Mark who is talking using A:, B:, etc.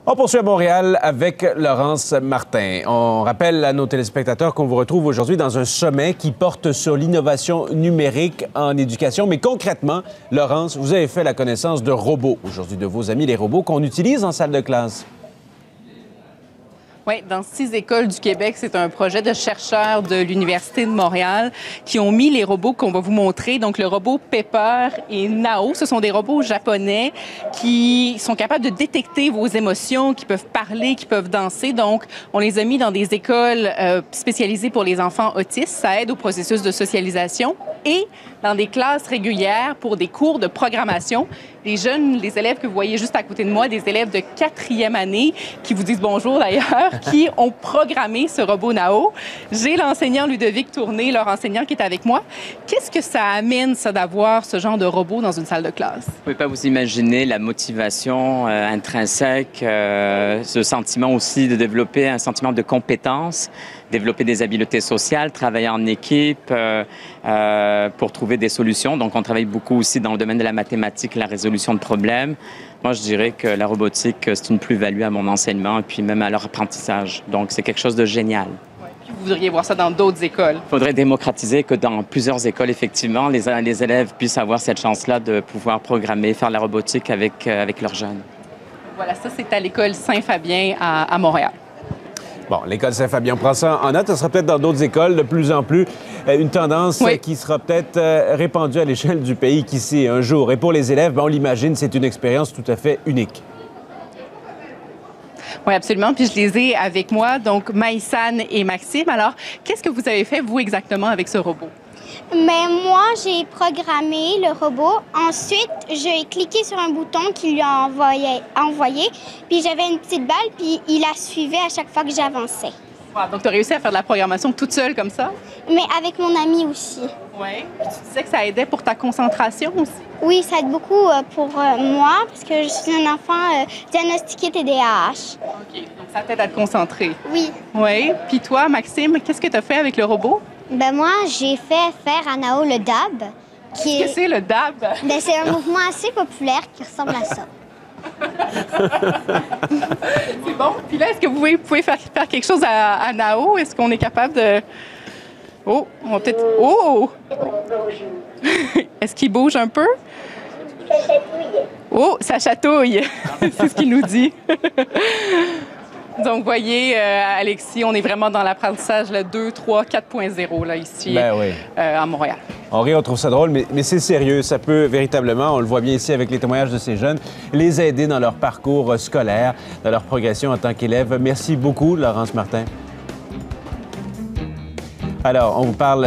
A: On poursuit à Montréal avec Laurence Martin. On rappelle à nos téléspectateurs qu'on vous retrouve aujourd'hui dans un sommet qui porte sur l'innovation numérique en éducation. Mais concrètement, Laurence, vous avez fait la connaissance de robots aujourd'hui, de vos amis, les robots qu'on utilise en salle de classe.
B: Oui, dans 6 écoles du Québec, c'est un projet de chercheurs de l'Université de Montréal qui ont mis les robots qu'on va vous montrer. Donc, le robot Pepper et Nao, ce sont des robots japonais qui sont capables de détecter vos émotions, qui peuvent parler, qui peuvent danser. Donc, on les a mis dans des écoles spécialisées pour les enfants autistes. Ça aide au processus de socialisation et dans des classes régulières pour des cours de programmation. Les jeunes, les élèves que vous voyez juste à côté de moi, des élèves de 4e année qui vous disent bonjour d'ailleurs, qui ont programmé ce robot Nao. J'ai l'enseignant Ludovic Tourné, leur enseignant qui est avec moi. Qu'est-ce que ça amène, ça, d'avoir ce genre de robot dans une salle de classe?
C: Vous ne pouvez pas vous imaginer la motivation intrinsèque, ce sentiment aussi de développer un sentiment de compétence, développer des habiletés sociales, travailler en équipe pour trouver des solutions. Donc, on travaille beaucoup aussi dans le domaine de la mathématique, la résolution de problèmes. Moi, je dirais que la robotique, c'est une plus-value à mon enseignement et puis même à leur apprentissage. Donc, c'est quelque chose de génial.
B: Ouais, puis vous voudriez voir ça dans d'autres écoles?
C: Il faudrait démocratiser que dans plusieurs écoles, effectivement, les élèves puissent avoir cette chance-là de pouvoir programmer, faire la robotique avec leurs jeunes.
B: Voilà, ça, c'est à l'école Saint-Fabien à Montréal.
A: Bon, l'école Saint-Fabien, on prend ça en note. Ce sera peut-être dans d'autres écoles de plus en plus une tendance qui sera peut-être répandue à l'échelle du pays, qui sait, un jour. Et pour les élèves, on l'imagine, c'est une expérience tout à fait unique.
B: Oui, absolument. Puis je les ai avec moi, donc Maïsane et Maxime. Alors, qu'est-ce que vous avez fait, vous, exactement, avec ce robot?
D: Mais moi, j'ai programmé le robot. Ensuite, j'ai cliqué sur un bouton qui lui a envoyé. Puis j'avais une petite balle, puis il la suivait à chaque fois que j'avançais.
B: Wow, donc, tu as réussi à faire de la programmation toute seule comme ça?
D: Mais avec mon ami aussi.
B: Oui. Puis tu disais que ça aidait pour ta concentration aussi?
D: Oui, ça aide beaucoup pour moi, parce que je suis un enfant diagnostiqué TDAH.
B: OK. Donc, ça t'aide à te concentrer?
D: Oui.
B: Oui. Puis toi, Maxime, qu'est-ce que tu as fait avec le robot?
D: Ben moi, j'ai fait faire à Nao le dab.
B: Qu'est-ce que c'est le dab?
D: Ben, c'est un mouvement assez populaire qui ressemble à ça.
B: C'est bon. Puis là, est-ce que vous pouvez faire quelque chose à Nao? Est-ce qu'on est capable de... Oh, on va peut-être... Oh! Est-ce qu'il bouge un peu?
D: Ça chatouille.
B: Oh, ça chatouille! C'est ce qu'il nous dit. Donc, vous voyez, Alexis, on est vraiment dans l'apprentissage 2, 3, 4.0 là, ici à Montréal.
A: On trouve ça drôle, mais c'est sérieux. Ça peut véritablement, on le voit bien ici avec les témoignages de ces jeunes, les aider dans leur parcours scolaire, dans leur progression en tant qu'élève. Merci beaucoup, Laurence Martin. Alors, on vous parle...